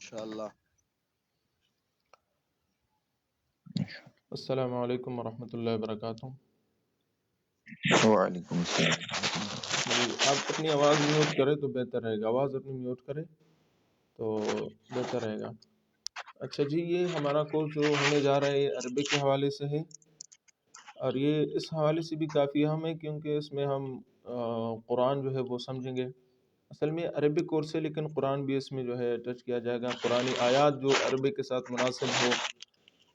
انشاءاللہ. السلام علیکم ورحمۃ اللہ وبرکاتہ. وعلیکم السلام. جی آپ اپنی آواز میوٹ کریں تو بہتر رہے گا. آواز اپنی میوٹ کریں تو بہتر رہے گا. اچھا جی، یہ ہمارا کورس جو ہونے جا رہا ہے عربک کے حوالے سے ہے، اور یہ اس حوالے سے بھی کافی اہم ہے کیونکہ اس میں ہم قرآن جو ہے وہ سمجھیں گے. اصل میں عربک کورس ہے لیکن قرآن بھی اس میں جو ہے ٹچ کیا جائے گا. قرآنی آیات جو عربک کے ساتھ مناسب ہو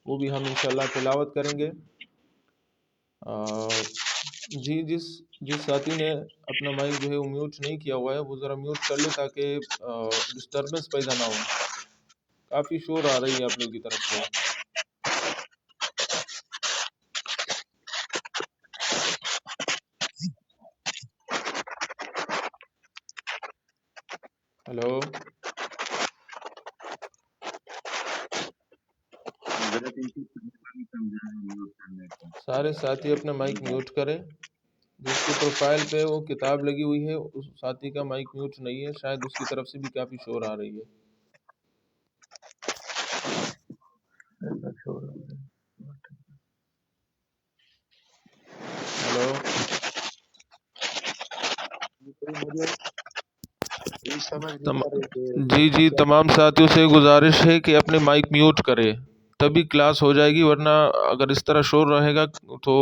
وہ بھی ہم انشاءاللہ تلاوت کریں گے. جی، جس ساتھی نے اپنا مائک جو ہے وہ میوٹ نہیں کیا ہوا ہے وہ ذرا میوٹ کر لے تاکہ ڈسٹربنس پیدا نہ ہو. کافی شور آ رہی ہے آپ لوگوں کی طرف سے. ہیلو، سارے ساتھی اپنا مائک میوٹ کریں. جس کی پروفائل پہ وہ کتاب لگی ہوئی ہے اس ساتھی کا مائک میوٹ نہیں ہے، شاید اس کی طرف سے بھی کافی شور آ رہی ہے. ہیلو، جی تمام ساتھیوں سے گزارش ہے کہ اپنے مائک میوٹ کرے تبھی کلاس ہو جائے گی، ورنہ اگر اس طرح شور رہے گا تو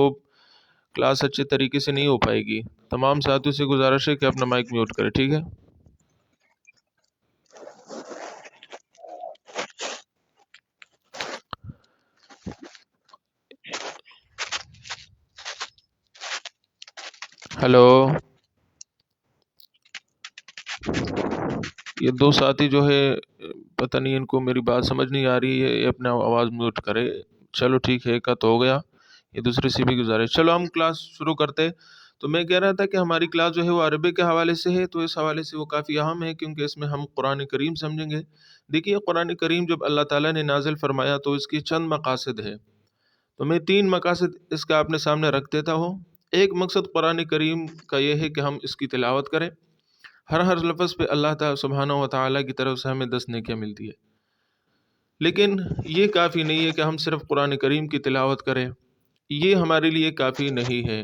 کلاس اچھے طریقے سے نہیں ہو پائے گی. تمام ساتھیوں سے گزارش ہے کہ اپنا مائک میوٹ کرے. ٹھیک ہے. ہیلو، یہ دو ساتھی جو ہے پتہ نہیں ان کو میری بات سمجھ نہیں آ رہی ہے، یہ اپنا آواز میوٹ کرے. چلو ٹھیک ہے، ایک کا تو ہو گیا. یہ دوسرے سے بھی گزارش. چلو ہم کلاس شروع کرتے. تو میں کہہ رہا تھا کہ ہماری کلاس جو ہے وہ عربی کے حوالے سے ہے، تو اس حوالے سے وہ کافی اہم ہے کیونکہ اس میں ہم قرآن کریم سمجھیں گے. دیکھیے قرآن کریم جب اللہ تعالیٰ نے نازل فرمایا تو اس کی چند مقاصد ہے. تو میں 3 مقاصد اس کا اپنے سامنے رکھ دیتا ہوں. ایک مقصد قرآن کریم کا یہ ہے کہ ہم اس کی تلاوت کریں. ہر لفظ پہ اللہ تعالیٰ سبحانہ و تعالیٰ کی طرف سے ہمیں 10 نیکیاں ملتی ہے. لیکن یہ کافی نہیں ہے کہ ہم صرف قرآن کریم کی تلاوت کریں، یہ ہمارے لیے کافی نہیں ہے.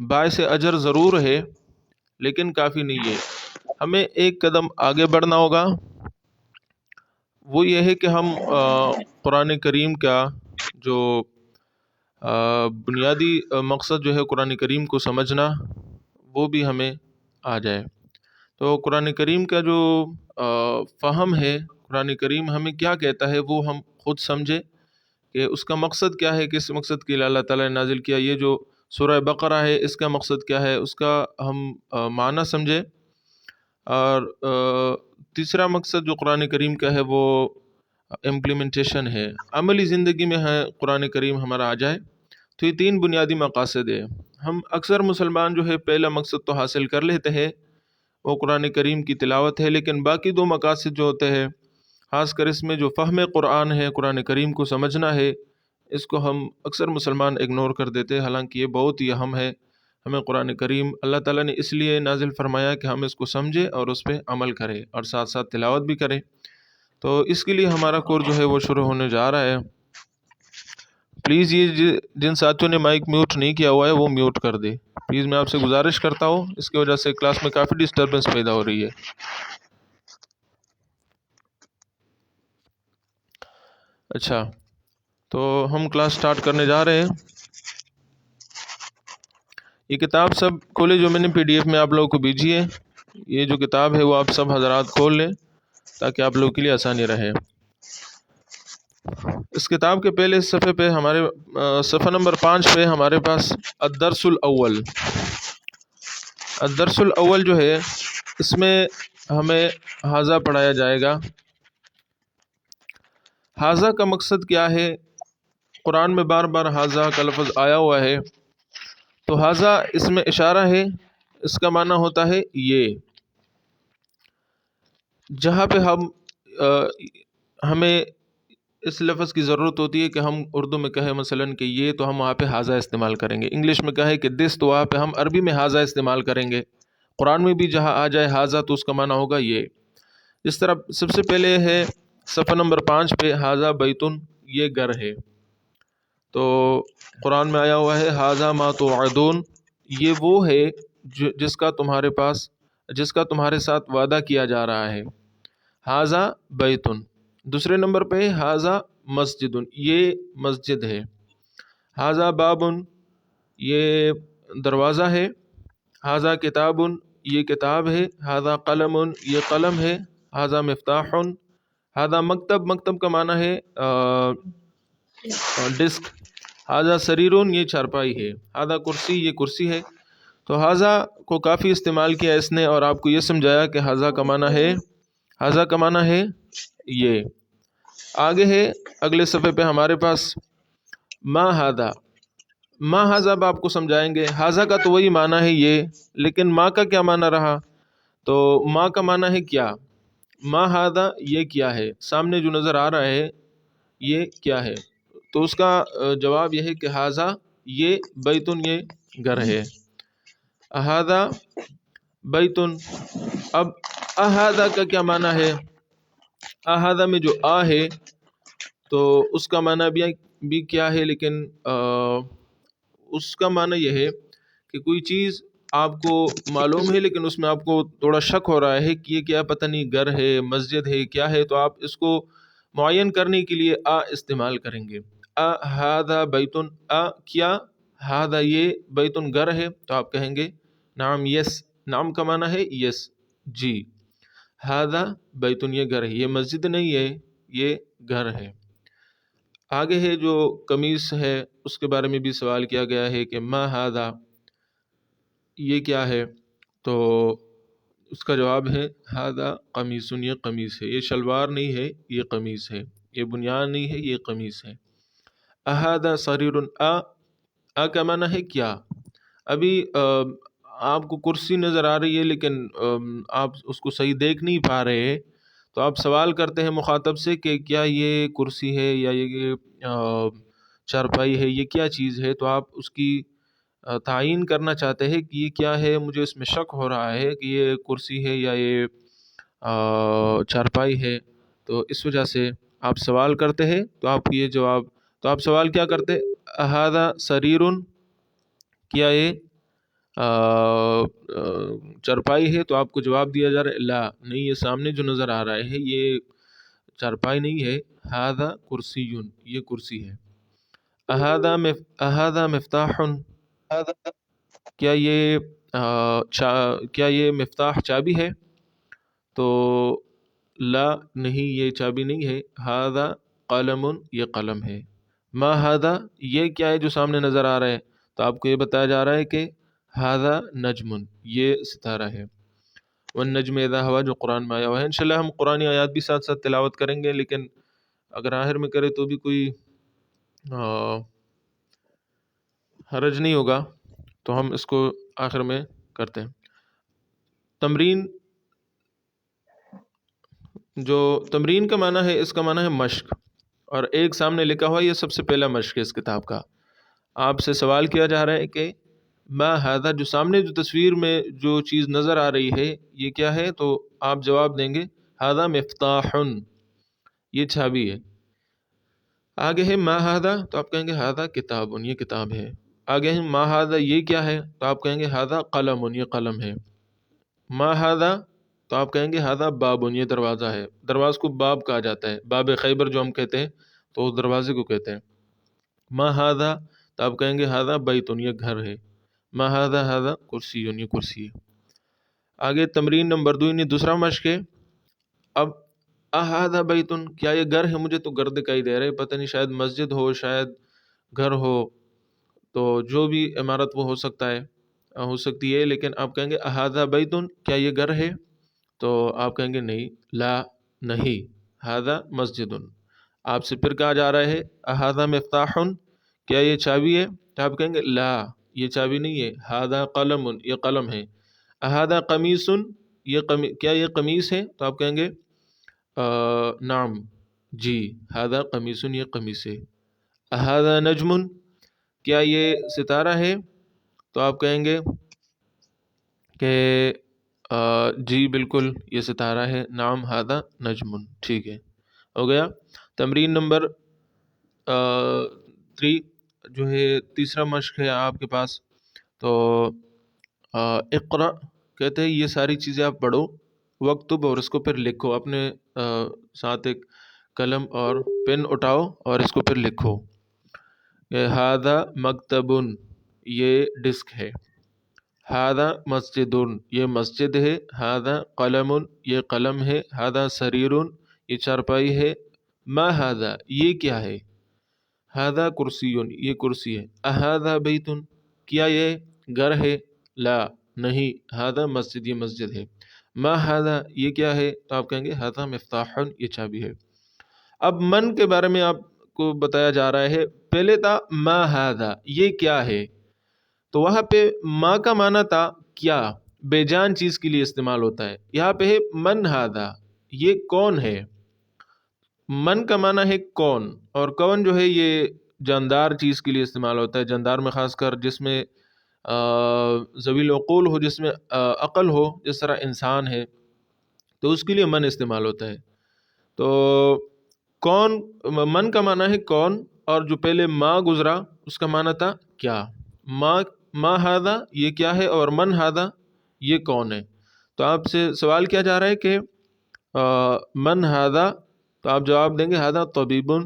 باعث اجر ضرور ہے لیکن کافی نہیں ہے. ہمیں ایک قدم آگے بڑھنا ہوگا، وہ یہ ہے کہ ہم قرآن کریم کا جو بنیادی مقصد جو ہے قرآن کریم کو سمجھنا وہ بھی ہمیں آ جائے. تو قرآن کریم کا جو فہم ہے، قرآن کریم ہمیں کیا کہتا ہے وہ ہم خود سمجھے کہ اس کا مقصد کیا ہے، کس مقصد کے لیے اللہ تعالیٰ نے نازل کیا. یہ جو سورہ بقرہ ہے اس کا مقصد کیا ہے، اس کا ہم معنی سمجھے. اور تیسرا مقصد جو قرآن کریم کا ہے وہ امپلیمنٹیشن ہے، عملی زندگی میں ہے قرآن کریم ہمارا آ جائے. تو یہ 3 بنیادی مقاصد ہے. ہم اکثر مسلمان جو ہے پہلا مقصد تو حاصل کر لیتے ہیں، وہ قرآن کریم کی تلاوت ہے، لیکن باقی 2 مقاصد جو ہوتے ہیں خاص کر اس میں جو فہم قرآن ہے، قرآن کریم کو سمجھنا ہے، اس کو ہم اکثر مسلمان اگنور کر دیتے ہیں، حالانکہ یہ بہت ہی اہم ہے. ہمیں قرآن کریم اللہ تعالیٰ نے اس لیے نازل فرمایا کہ ہم اس کو سمجھے اور اس پہ عمل کریں اور ساتھ ساتھ تلاوت بھی کریں. تو اس کے لیے ہمارا کورس جو ہے وہ شروع ہونے جا رہا ہے. پلیز یہ جن ساتھیوں نے مائک میوٹ نہیں کیا ہوا ہے وہ میوٹ کر دے پلیز. میں آپ سے گزارش کرتا ہوں، اس کی وجہ سے کلاس میں کافی ڈسٹربنس پیدا ہو رہی ہے. اچھا، تو ہم کلاس سٹارٹ کرنے جا رہے ہیں. یہ کتاب سب کھولے جو میں نے PDF میں آپ لوگوں کو بھیجی ہے. یہ جو کتاب ہے وہ آپ سب حضرات کھول لیں تاکہ آپ لوگوں کے لیے آسانی رہے. اس کتاب کے پہلے صفحے پہ ہمارے صفحہ نمبر 5 پہ ہمارے پاس الدرس الاول. الدرس الاول جو ہے اس میں ہمیں حاضہ پڑھایا جائے گا. حاضہ کا مقصد کیا ہے؟ قرآن میں بار بار حاضہ کا لفظ آیا ہوا ہے، تو حاضہ اس میں اشارہ ہے، اس کا معنی ہوتا ہے یہ. جہاں پہ ہمیں اس لفظ کی ضرورت ہوتی ہے کہ ہم اردو میں کہیں مثلاً کہ یہ، تو ہم وہاں پہ حاضہ استعمال کریں گے. انگلش میں کہے کہ دس، تو وہاں پہ ہم عربی میں حاضہ استعمال کریں گے. قرآن میں بھی جہاں آ جائے حاضہ تو اس کا معنی ہوگا یہ. اس طرح سب سے پہلے ہے صفحہ نمبر 5 پہ ھذا بیتن، یہ گھر ہے. تو قرآن میں آیا ہوا ہے ھذا ما توعدون، یہ وہ ہے جس کا تمہارے ساتھ وعدہ کیا جا رہا ہے. ھذا بیتن. دوسرے نمبر پہ ھذا مسجد، یہ مسجد ہے. ھذا باب، یہ دروازہ ہے. ھذا کتاب، یہ کتاب ہے. ھذا قلم، یہ قلم ہے. ھذا مفتاح، ھذا مکتب، مکتب کا معنی ہے ڈسک. ھذا سریر، یہ چارپائی ہے. ھذا کرسی، یہ کرسی ہے. تو ھذا کو کافی استعمال کیا اس نے، اور آپ کو یہ سمجھایا کہ ھذا کا معنی ہے یہ. آگے ہے اگلے صفحے پہ ہمارے پاس ما ھذا. ما ھذا اب آپ کو سمجھائیں گے. ھذا کا تو وہی معنی ہے یہ، لیکن ما کا کیا معنی رہا؟ تو ما کا معنی ہے کیا. ما ھذا، یہ کیا ہے، سامنے جو نظر آ رہا ہے یہ کیا ہے. تو اس کا جواب یہ ہے کہ ھذا، یہ بیتن، یہ گھر ہے. ھذا بیتن. اب اھذا کا کیا معنی ہے؟ اھذا میں جو آ ہے تو اس کا معنی بھی کیا ہے، لیکن اس کا معنی یہ ہے کہ کوئی چیز آپ کو معلوم ہے لیکن اس میں آپ کو تھوڑا شک ہو رہا ہے کہ یہ کیا، پتہ نہیں گھر ہے، مسجد ہے، کیا ہے. تو آپ اس کو معین کرنے کے لیے استعمال کریں گے. ھذا بیتن، کیا، ھذا یہ بیتن گھر ہے. تو آپ کہیں گے نعم، یس. نعم کا معنی ہے یس، جی. ھذا بیتن، یہ گھر ہے، یہ مسجد نہیں ہے، یہ گھر ہے. آگے ہے جو قمیص ہے، اس کے بارے میں بھی سوال کیا گیا ہے کہ ما ھذا، یہ کیا ہے. تو اس کا جواب ہے ھذا قمیص، یہ قمیص ہے. یہ شلوار نہیں ہے، یہ قمیص ہے. یہ بنیان نہیں ہے، یہ قمیص ہے. اھذا سریر، کا معنی ہے کیا. ابھی آپ کو کرسی نظر آ رہی ہے لیکن آپ اس کو صحیح دیکھ نہیں پا رہے، تو آپ سوال کرتے ہیں مخاطب سے کہ کیا یہ کرسی ہے یا یہ چارپائی ہے، یہ کیا چیز ہے. تو آپ اس کی تعین کرنا چاہتے ہیں کہ یہ کیا ہے، مجھے اس میں شک ہو رہا ہے کہ یہ کرسی ہے یا یہ چارپائی ہے. تو اس وجہ سے آپ سوال کرتے ہیں. تو آپ یہ جواب، تو آپ سوال کیا کرتے، اھذا سریر، کیا یہ چارپائی ہے. تو آپ کو جواب دیا جا رہا ہے لا، نہیں، یہ سامنے جو نظر آ رہا ہے یہ چارپائی نہیں ہے. ھذا کرسی، یہ کرسی ہے. اھذا مفتاح، کیا یہ مفتاح چابی ہے. تو لا، نہیں، یہ چابی نہیں ہے. ھذا قلم، یہ قلم ہے. ما ھذا، یہ کیا ہے جو سامنے نظر آ رہا ہے. تو آپ کو یہ بتایا جا رہا ہے کہ ھذا نجم، یہ ستارہ ہے. والنجم اذا ہوا، جو قرآن میں آیا ہوا ہے. انشاءاللہ ہم قرآنی آیات بھی ساتھ ساتھ تلاوت کریں گے، لیکن اگر آخر میں کرے تو بھی کوئی حرج نہیں ہوگا، تو ہم اس کو آخر میں کرتے ہیں. تمرین، جو تمرین کا معنی ہے، اس کا معنی ہے مشق. اور ایک سامنے لکھا ہوا، یہ سب سے پہلا مشق ہے اس کتاب کا. آپ سے سوال کیا جا رہا ہے کہ ما ھذا، جو سامنے جو تصویر میں جو چیز نظر آ رہی ہے یہ کیا ہے. تو آپ جواب دیں گے ھذا مفتاح، یہ چابی ہے. آگے ہے ما ھذا، تو آپ کہیں گے ھذا کتاب، یہ کتاب ہے. آگے ہے ما ھذا، یہ کیا ہے. تو آپ کہیں گے ھذا قلم، یہ قلم ہے. ما ھذا، تو آپ کہیں گے ھذا باب، یہ دروازہ ہے. دروازے کو باب کہا جاتا ہے، باب خیبر جو ہم کہتے ہیں تو اس دروازے کو کہتے ہیں. ما ھذا، تو آپ کہیں گے ھذا بیت، یہ گھر ہے. ما ھذا، ھذا کرسی، یہ کرسی ہے. آگے تمرین نمبر 2، یہ دوسرا مشق ہے. اب اھذا بیت، کیا یہ گھر ہے. مجھے تو گھر دکھائی دے رہا ہے، پتہ نہیں شاید مسجد ہو، شاید گھر ہو. تو جو بھی عمارت وہ ہو سکتی ہے، لیکن آپ کہیں گے اھذا بیت، کیا یہ گھر ہے. تو آپ کہیں گے نہیں، لا، نہیں، ھذا مسجد. آپ سے پھر کہا جا رہا ہے اھذا مفتاح، کیا یہ چابی ہے. تو آپ کہیں گے لا، یہ چابی نہیں ہے. ھذا قلم، یہ قلم ہے. اھذا قمیص، کیا یہ قمیص ہے. تو آپ کہیں گے نعم، جی، ھذا قمیص، یہ قمیص ہے. اھذا نجم، کیا یہ ستارہ ہے. تو آپ کہیں گے کہ جی بالکل، یہ ستارہ ہے. نعم ھذا نجم، ٹھیک ہے. ہو گیا۔ تمرین نمبر 3 جو ہے تیسرا مشق ہے آپ کے پاس، تو اقرا کہتے ہیں یہ ساری چیزیں آپ پڑھو، وقتب اور اس کو پھر لکھو، اپنے ساتھ ایک قلم اور پین اٹھاؤ اور اس کو پھر لکھو کہ ہادہ مکتبن یہ ڈسک ہے، ہادہ مسجدن یہ مسجد ہے، ہادہ قلم یہ قلم ہے، ہادہ سریرن یہ چارپائی ہے، ما ہادہ یہ کیا ہے، ہادہ کرسیون یہ کرسی ہے، اہادہ بیتن کیا یہ گھر ہے، لا نہیں، ہادہ مسجد یہ مسجد ہے، ما ہادہ یہ کیا ہے، تو آپ کہیں گے ہادہ مفتاح یہ چابی ہے۔ اب من کے بارے میں آپ کو بتایا جا رہا ہے، پہلے تھا ما ہادہ یہ کیا ہے، تو وہاں پہ ما کا معنی تھا کیا، بے جان چیز کے لیے استعمال ہوتا ہے، یہاں پہ ہے من ہادہ یہ کون ہے۔ من کا معنی ہے کون، اور کون جو ہے یہ جاندار چیز کے لیے استعمال ہوتا ہے، جاندار میں خاص کر جس میں ذوی العقول ہو، جس میں عقل ہو، جس طرح انسان ہے، تو اس کے لیے من استعمال ہوتا ہے۔ تو کون، من کا معنی ہے کون، اور جو پہلے ما گزرا اس کا معنی تھا کیا، ما ہادہ یہ کیا ہے، اور من ہادہ یہ کون ہے۔ تو آپ سے سوال کیا جا رہا ہے کہ من ہادہ، تو آپ جواب دیں گے ہادہ طبیبن،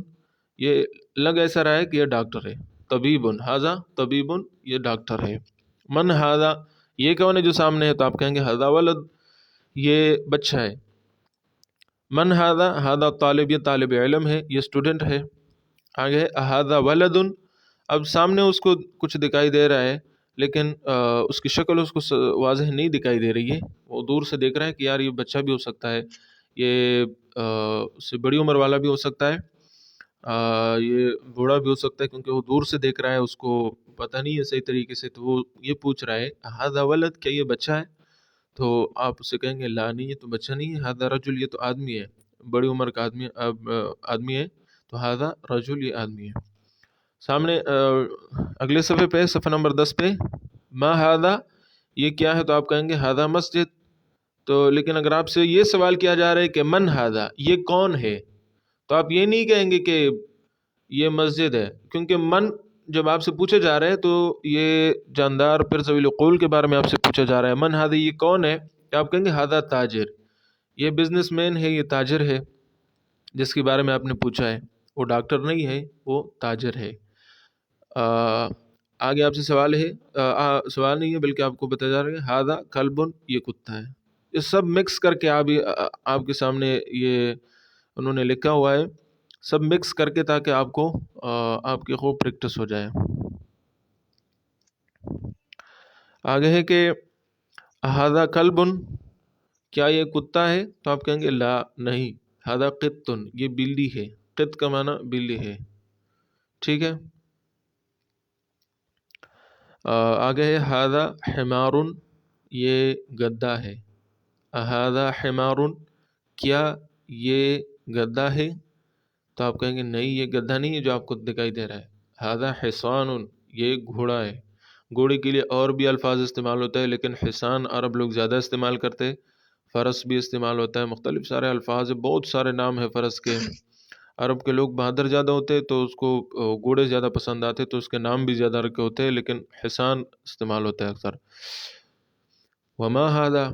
یہ لگ ایسا رہا ہے کہ یہ ڈاکٹر ہے، طبیبن ہادہ طبیبن یہ ڈاکٹر ہے۔ من ہادہ یہ کون ہے جو سامنے ہے، تو آپ کہیں گے ہادہ ولد یہ بچہ ہے۔ من ہادہ، ہادہ طالب یہ طالب علم ہے، یہ اسٹوڈنٹ ہے۔ آگے ہے ہادہ ولدن، اب سامنے اس کو کچھ دکھائی دے رہا ہے لیکن اس کی شکل اس کو واضح نہیں دکھائی دے رہی ہے، وہ دور سے دیکھ رہا ہے کہ یار یہ بچہ بھی ہو سکتا ہے، یہ اس سے بڑی عمر والا بھی ہو سکتا ہے، یہ بوڑھا بھی ہو سکتا ہے، کیونکہ وہ دور سے دیکھ رہا ہے، اس کو پتہ نہیں ہے صحیح طریقے سے، تو وہ یہ پوچھ رہا ہے ہادہ ولد کیا یہ بچہ ہے، تو آپ اسے کہیں گے لا نہیں یہ تو بچہ نہیں ہے، ہادہ رجل یہ تو آدمی ہے، بڑی عمر کا آدمی ہے، تو ہادہ رجل یہ آدمی ہے۔ سامنے اگلے صفحے پہ، صفحہ نمبر 10 پہ، ما ہادہ یہ کیا ہے، تو آپ کہیں گے ہادہ مسجد۔ تو لیکن اگر آپ سے یہ سوال کیا جا رہا ہے کہ من ہادہ یہ کون ہے، تو آپ یہ نہیں کہیں گے کہ یہ مسجد ہے، کیونکہ من جب آپ سے پوچھا جا رہا ہے تو یہ جاندار پھر ذوی العقول کے بارے میں آپ سے پوچھا جا رہا ہے، من ہادہ یہ کون ہے، تو آپ کہیں گے ہادہ تاجر یہ بزنس مین ہے، یہ تاجر ہے جس کے بارے میں آپ نے پوچھا ہے، وہ ڈاکٹر نہیں ہے، وہ تاجر ہے۔ آگے آپ سے سوال ہے، سوال نہیں ہے بلکہ آپ کو بتایا جا رہا ہے ہادہ کلبن یہ کتا ہے۔ یہ سب مکس کر کے آپ کے سامنے یہ انہوں نے لکھا ہوا ہے، سب مکس کر کے تاکہ آپ کو آپ کی خوب پریکٹس ہو جائے۔ آگے ہے کہ ہادہ کلبن کیا یہ کتا ہے، تو آپ کہیں گے لا نہیں، ہادہ قطن یہ بلی ہے، قط کا معنی بلی ہے، ٹھیک ہے۔ آگے ہے ہادہ حمارن یہ گدھا ہے، ہادہ حمارن کیا یہ گدھا ہے، تو آپ کہیں گے نہیں یہ گدھا نہیں ہے جو آپ کو دکھائی دے رہا ہے، ہادہ حصان یہ گھوڑا ہے۔ گھوڑے کے لیے اور بھی الفاظ استعمال ہوتا ہے لیکن حصان عرب لوگ زیادہ استعمال کرتے ہیں، فرس بھی استعمال ہوتا ہے، مختلف سارے الفاظ ہیں، بہت سارے نام ہیں فرس کے۔ عرب کے لوگ بہادر زیادہ ہوتے تو اس کو گھوڑے زیادہ پسند آتے تو اس کے نام بھی زیادہ رکھے ہوتے ہیں، لیکن حصان استعمال ہوتا ہے اکثر۔ وما ہادہ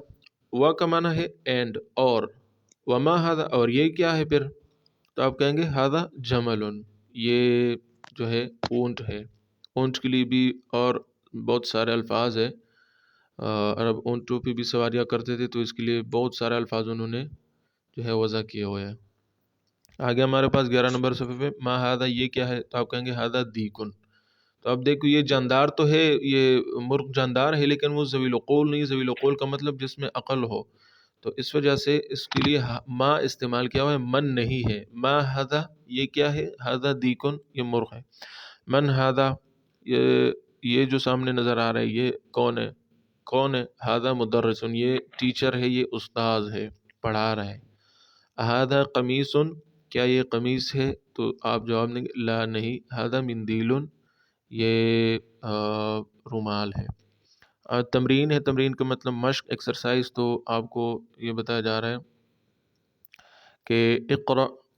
و کا معنی ہے اینڈ اور، وما ہادہ اور یہ کیا ہے پھر، تو آپ کہیں گے ہادہ جمل یہ جو ہے اونٹ ہے۔ اونٹ کے لیے بھی اور بہت سارے الفاظ ہیں، عرب اونٹوں پہ بھی سواریاں کرتے تھے تو اس کے لیے بہت سارے الفاظ انہوں نے جو ہے وضع کیے ہوئے ہیں۔ آگے ہمارے پاس 11 نمبر صفحے پہ ما ہادہ یہ کیا ہے، تو آپ کہیں گے ہادہ دیکن۔ تو اب دیکھو یہ جاندار تو ہے، یہ مرغ جاندار ہے لیکن وہ ذوی العقول نہیں، ذوی العقول کا مطلب جس میں عقل ہو، تو اس وجہ سے اس کے لیے ما استعمال کیا ہوا ہے، من نہیں ہے۔ ما ہادہ یہ کیا ہے، ہادہ دیکن یہ مرغ ہے۔ من ہادہ یہ جو سامنے نظر آ رہا ہے یہ کون ہے، کون ہے، ہادہ مدرسن یہ ٹیچر ہے، یہ استاذ ہے، پڑھا رہا ہے۔ ہادہ قمیصن کیا یہ قمیص ہے، تو آپ جواب دیں گے لا نہیں، ہادہ مندیل یہ رومال ہے۔ تمرین ہے، تمرین کا مطلب مشق ایکسرسائز، تو آپ کو یہ بتایا جا رہا ہے کہ اقرأ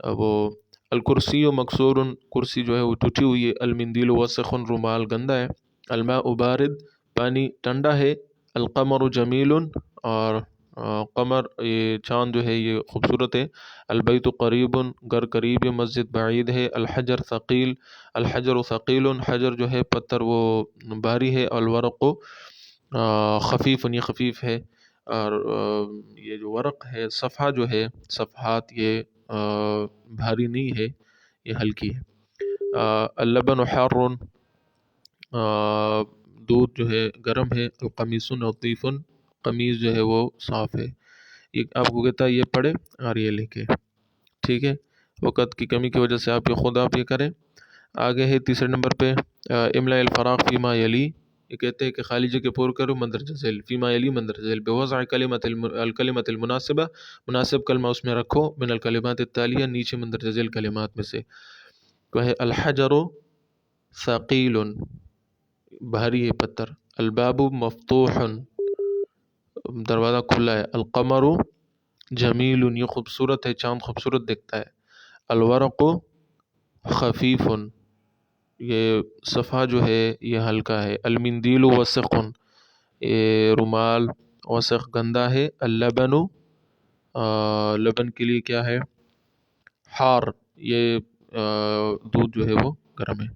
وہ الکرسی و مکسور، کرسی جو ہے وہ ٹوٹی ہوئی ہے، المندیل وسخ، رومال گندا ہے، الماء بارد، پانی ٹھنڈا ہے، القمر جمیل، اور قمر یہ چاند جو ہے یہ خوبصورت ہے، البیت قریب، گھر قریب ہے، مسجد بعید ہے، الحجر ثقیل، الحجر ثقیل، حجر جو ہے پتھر وہ بھاری ہے، الورق خفیف، یہ خفیف ہے، اور یہ جو ورق ہے، صفحہ جو ہے، صفحات یہ بھاری نہیں ہے، یہ ہلکی ہے، اللبن حار، دودھ جو ہے گرم ہے، القمیص لطیف، قمیض جو ہے وہ صاف ہے۔ یہ آپ کو کہتا ہے یہ پڑھے اور یہ لکھے، ٹھیک ہے، وقت کی کمی کی وجہ سے آپ یہ کریں۔ آگے ہے تیسرے نمبر پہ املا الفراغ فیما یلی، یہ کہتے ہیں کہ خالی جگہ پور کرو مندرجہ ذیل، فیما یلی مندرجہ ذیل، بوضع الکلمۃ المناسبہ، مناسب کلمہ اس میں رکھو، من الکلمات التالیہ، نیچے مندرجہ ذیل کلمات میں سے، تو ہے الحجر ثقیل، بھاری ہے پتھر، الباب مفتوح، دروازہ کھلا ہے، القمر جمیل، یہ خوبصورت ہے، چاند خوبصورت دکھتا ہے، الورق خفیف، یہ صفحہ جو ہے یہ ہلکا ہے، المندیل وسخ، یہ رومال وسخ گندا ہے، اللبن لبن کے لیے کیا ہے، حار، یہ دودھ جو ہے وہ گرم ہے۔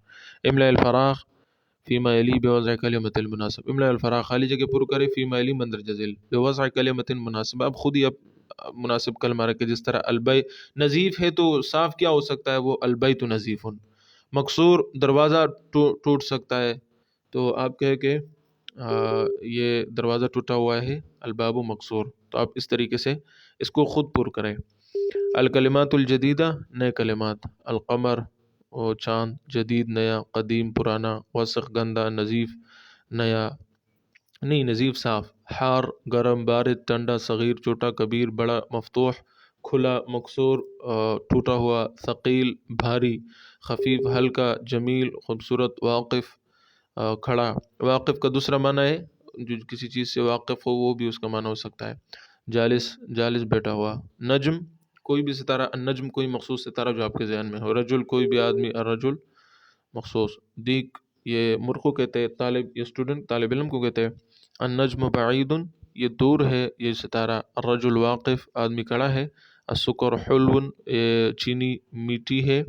املا الفراغ فیما یلی بوضع کلمۃ المناسب، املا الفراغ خالی جگہ پر کرے، فیما یلی مندرجہ ذیل، بوضع کلمۃ مناسب، اب خود ہی اب مناسب کلمہ رکھے، جس طرح البیت نظیف ہے تو صاف کیا ہو سکتا ہے، وہ البیت نظیف، مکسور دروازہ ٹوٹ سکتا ہے، تو آپ کہے کہ یہ دروازہ ٹوٹا ہوا ہے، الباب مکسور، تو آپ اس طریقے سے اس کو خود پر کریں۔ الکلمات الجدیدہ، نئے کلمات، القمر وہ چاند، جدید نیا، قدیم پرانا، وسخ گندا، نظیف نیا نہیں نظیف صاف، حار گرم، بارد ٹھنڈا، صغیر چھوٹا، کبیر بڑا، مفتوح کھلا، مکسور ٹوٹا ہوا، ثقیل بھاری، خفیف ہلکا، جمیل خوبصورت، واقف کھڑا، واقف کا دوسرا معنی ہے جو کسی چیز سے واقف ہو، وہ بھی اس کا معنی ہو سکتا ہے، جالس جالس بیٹھا ہوا، نجم کوئی بھی ستارہ، النجم کوئی مخصوص ستارہ جو آپ کے ذہن میں ہو، رجل کوئی بھی آدمی، الرجل مخصوص، دیک یہ مرخو کہتے ہیں، طالب یہ اسٹوڈنٹ طالب علم کو کہتے ہیں، النجم بعید یہ دور ہے یہ ستارہ، الرجل واقف آدمی کھڑا ہے، السکر حلو یہ چینی میٹھی ہے،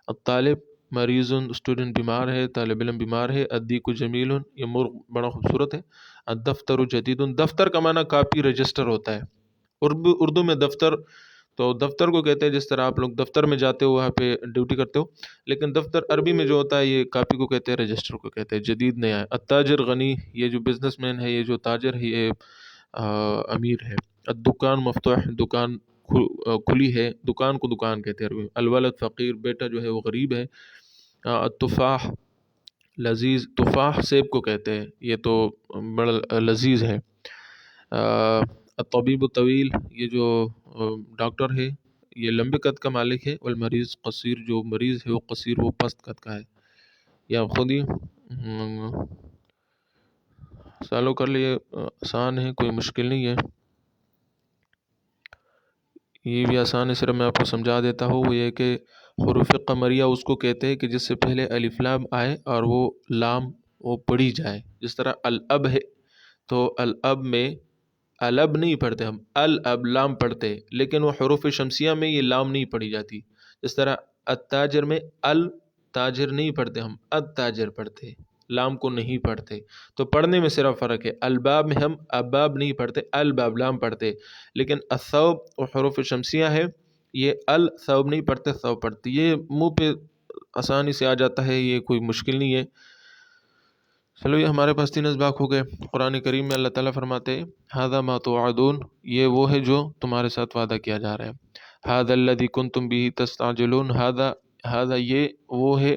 الطالب مریض اسٹوڈنٹ بیمار ہے، طالب علم بیمار ہے، الدیک جمیل یہ مرغ بڑا خوبصورت ہے، الدفتر جدید، دفتر کا معنی کاپی رجسٹر ہوتا ہے، اردو میں دفتر تو دفتر کو کہتے ہیں، جس طرح آپ لوگ دفتر میں جاتے ہو وہاں پہ ڈیوٹی کرتے ہو، لیکن دفتر عربی میں جو ہوتا ہے یہ کاپی کو کہتے ہیں، رجسٹر کو کہتے ہیں، جدید نیا ہے، التاجر غنی یہ جو بزنس مین ہے، یہ جو تاجر ہے یہ امیر ہے، الدکان مفتوح دکان کھلی ہے، دکان کو دکان کہتے ہیں عربی میں، الولد فقیر بیٹا جو ہے وہ غریب ہے، التفاح لذیذ، تفاح سیب کو کہتے ہیں، یہ تو بڑا لذیذ ہے، الطبیب طویل یہ جو ڈاکٹر ہے یہ لمبے قد کا مالک ہے، والمریض قصیر جو مریض ہے وہ قصیر وہ پست قد کا ہے، یا خود ہی سالوں کر لیے آسان ہے، کوئی مشکل نہیں ہے، یہ بھی آسان ہے، صرف میں آپ کو سمجھا دیتا ہوں، وہ یہ کہ حروف قمریہ اس کو کہتے ہیں کہ جس سے پہلے الف لام آئے اور وہ لام وہ پڑھی جائے، جس طرح الاب ہے تو الاب میں الب نہیں پڑھتے ہم، الاب لام پڑھتے، لیکن وہ حروف شمسیہ میں یہ لام نہیں پڑھی جاتی، جس طرح التاجر میں التاجر نہیں پڑھتے ہم، التاجر پڑھتے، لام کو نہیں پڑھتے، تو پڑھنے میں صرف فرق ہے، الباب میں ہم اباب نہیں پڑھتے، الباب لام پڑھتے، لیکن الثوب اور حروف شمسیہ ہے یہ الثوب نہیں پڑھتے، ثوب پڑھتے، یہ منہ پہ آسانی سے آ جاتا ہے، یہ کوئی مشکل نہیں ہے۔ چلو یہ ہمارے پاس 3 اسباق ہو گئے۔ قرآن کریم میں اللہ تعالیٰ فرماتے ہیں ھذا ما توعدون، یہ وہ ہے جو تمہارے ساتھ وعدہ کیا جا رہا ہے، ھذا الذی کنتم بہ تستعجلون، ھذا یہ وہ ہے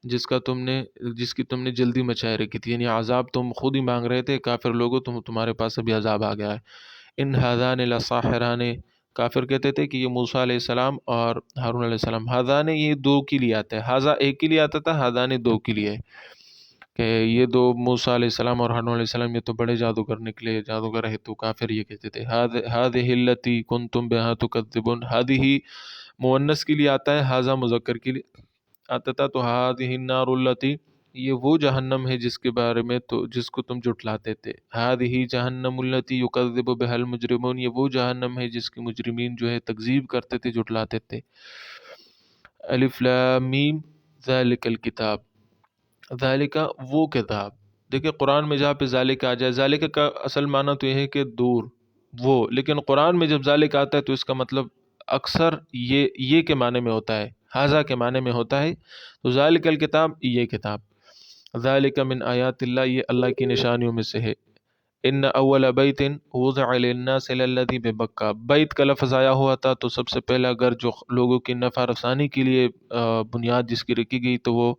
جس کی تم نے جلدی مچائے رکھی تھی، یعنی عذاب تم خود ہی مانگ رہے تھے، کافر لوگوں تمہارے پاس ابھی عذاب آ گیا ہے، ان ھذان لساحران، کافر کہتے تھے کہ یہ موسیٰ علیہ السلام اور ہارون علیہ السلام، ھذان یہ 2 کے لیے آتا ہے، ھذا ایک کے لیے آتا تھا، ھذان 2 کے لیے، کہ یہ 2 موسیٰ علیہ السلام اور ہارون علیہ السلام یہ تو بڑے جادوگر نکلے، جادوگر ہے، تو کافر یہ کہتے تھے، ھذہ التی کنتم بہا تکذبون، ھذہ مؤنث کے لیے آتا ہے، ھذا مذکر کے لیے آتا تھا۔ تو ھذہ النار التی، یہ وہ جہنم ہے جس کے بارے میں تو جس کو تم جھٹلاتے تھے۔ ھذہ جہنم التی یکذب بہا المجرمون، یہ وہ جہنم ہے جس کے مجرمین جو ہے تکذیب کرتے تھے، جھٹلاتے تھے۔ الف لام میم ذالک الکتاب، ذالک وہ کتاب۔ دیکھیں قرآن میں جہاں پہ ذالک آ جائے، ذالک کا اصل معنی تو یہ ہے کہ دور، وہ، لیکن قرآن میں جب ذالک آتا ہے تو اس کا مطلب اکثر یہ کے معنی میں ہوتا ہے، ھذا کے معنی میں ہوتا ہے۔ تو ذالک الکتاب، یہ کتاب، ذالک من آیات اللہ، یہ اللہ کی نشانیوں میں سے ہے۔ ان اول بیت وضع للناس للذی ببکہ، بیت کا لفظ آیا ہوا تھا تو سب سے پہلا گھر جو لوگوں کی نفع رسانی کے لیے بنیاد جس کی رکھی گئی تو وہ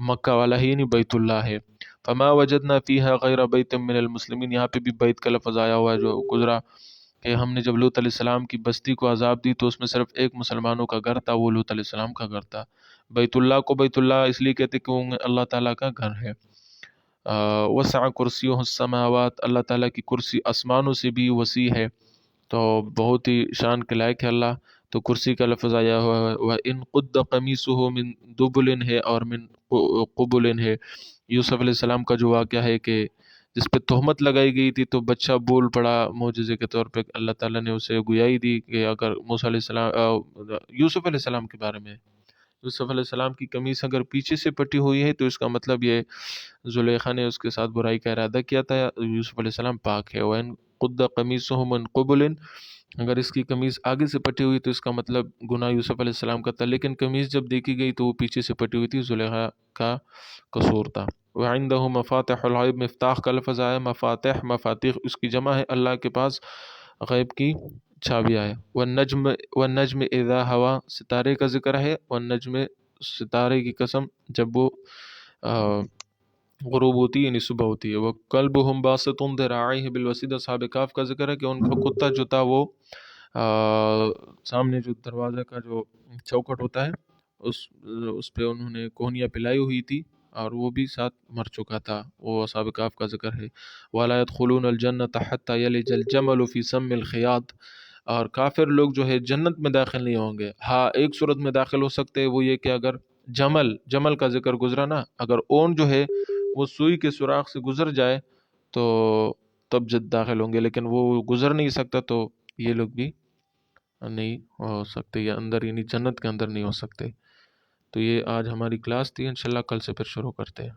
مکہ والا ہی، یعنی بیت اللہ ہے۔ فما وجدنا فیہا غیر بیت من المسلمین، یہاں پہ بھی بیت کا لفظ آیا ہوا ہے جو گزرا کہ ہم نے جب لوط علیہ السلام کی بستی کو عذاب دی تو اس میں صرف ایک مسلمانوں کا گھر تھا، وہ لوط علیہ السلام کا گھر تھا۔ بیت اللہ کو بیت اللہ اس لیے کہتے کہ وہ اللہ تعالیٰ کا گھر ہے۔ وسع کرسیہ السماوات، اللہ تعالیٰ کی کرسی آسمانوں سے بھی وسیع ہے، تو بہت ہی شان کے لائق ہے اللہ۔ تو کرسی کا لفظ آیا ہوا ہے۔ وَإِن قُدَّ قَمِيصُهُ مِن دُبُلٍ ہے اور من قبل ہے۔ یوسف علیہ السلام کا جو واقعہ ہے کہ جس پہ تہمت لگائی گئی تھی تو بچہ بول پڑا معجزے کے طور پہ، اللہ تعالیٰ نے اسے گویائی دی کہ اگر موسیٰ علیہ السلام یوسف علیہ السلام کے بارے میں، یوسف علیہ السلام کی قمیص اگر پیچھے سے پٹی ہوئی ہے تو اس کا مطلب یہ زلیخا نے اس کے ساتھ برائی کا ارادہ کیا تھا، یوسف علیہ السلام پاک ہے۔ وَإِن قُدَّ قَمِيصُهُ مِن قُبُلٍ، اگر اس کی قمیص آگے سے پٹی ہوئی تو اس کا مطلب گناہ یوسف علیہ السلام کا تھا، لیکن قمیص جب دیکھی گئی تو وہ پیچھے سے پٹی ہوئی تھی، زلیخا کا قصور تھا۔ وَعِندَهُ مَفَاتِحُ الْغَیْبِ، مفتاح کا لفظ آیا، مفاتح، مفاتیح اس کی جمع ہے، اللہ کے پاس غیب کی چابیاں ہے۔ والنجم اذا ہوا، ستارے کا ذکر ہے، والنجم، ستارے کی قسم جب وہ غروب ہوتی ہے یعنی صبح ہوتی ہے۔ وہ کلبہم باسط ذراعیہ بالوصید، اصحاب کہف کا ذکر ہے کہ ان کا کتا جو تھا وہ سامنے جو دروازہ کا جو چوکھٹ ہوتا ہے اس پہ انہوں نے کوہنیاں پلائی ہوئی تھی اور وہ بھی ساتھ مر چکا تھا، وہ اصحاب کہف کا ذکر ہے۔ وَلَا يَدْخُلُونَ الْجَنَّةَ حَتَّى يَلِجَ الْجَمَلُ فِي سَمِّ الْخِيَاطِ، اور کافر لوگ جو ہے جنت میں داخل نہیں ہوں گے۔ ہاں ایک صورت میں داخل ہو سکتے ہیں، وہ یہ کہ اگر جمل کا ذکر گزرا نا، اگر اون جو ہے وہ سوئی کے سوراخ سے گزر جائے تو تب جد داخل ہوں گے، لیکن وہ گزر نہیں سکتا تو یہ لوگ بھی نہیں ہو سکتے، یا اندر یعنی جنت کے اندر نہیں ہو سکتے۔ تو یہ آج ہماری کلاس تھی، انشاءاللہ کل سے پھر شروع کرتے ہیں۔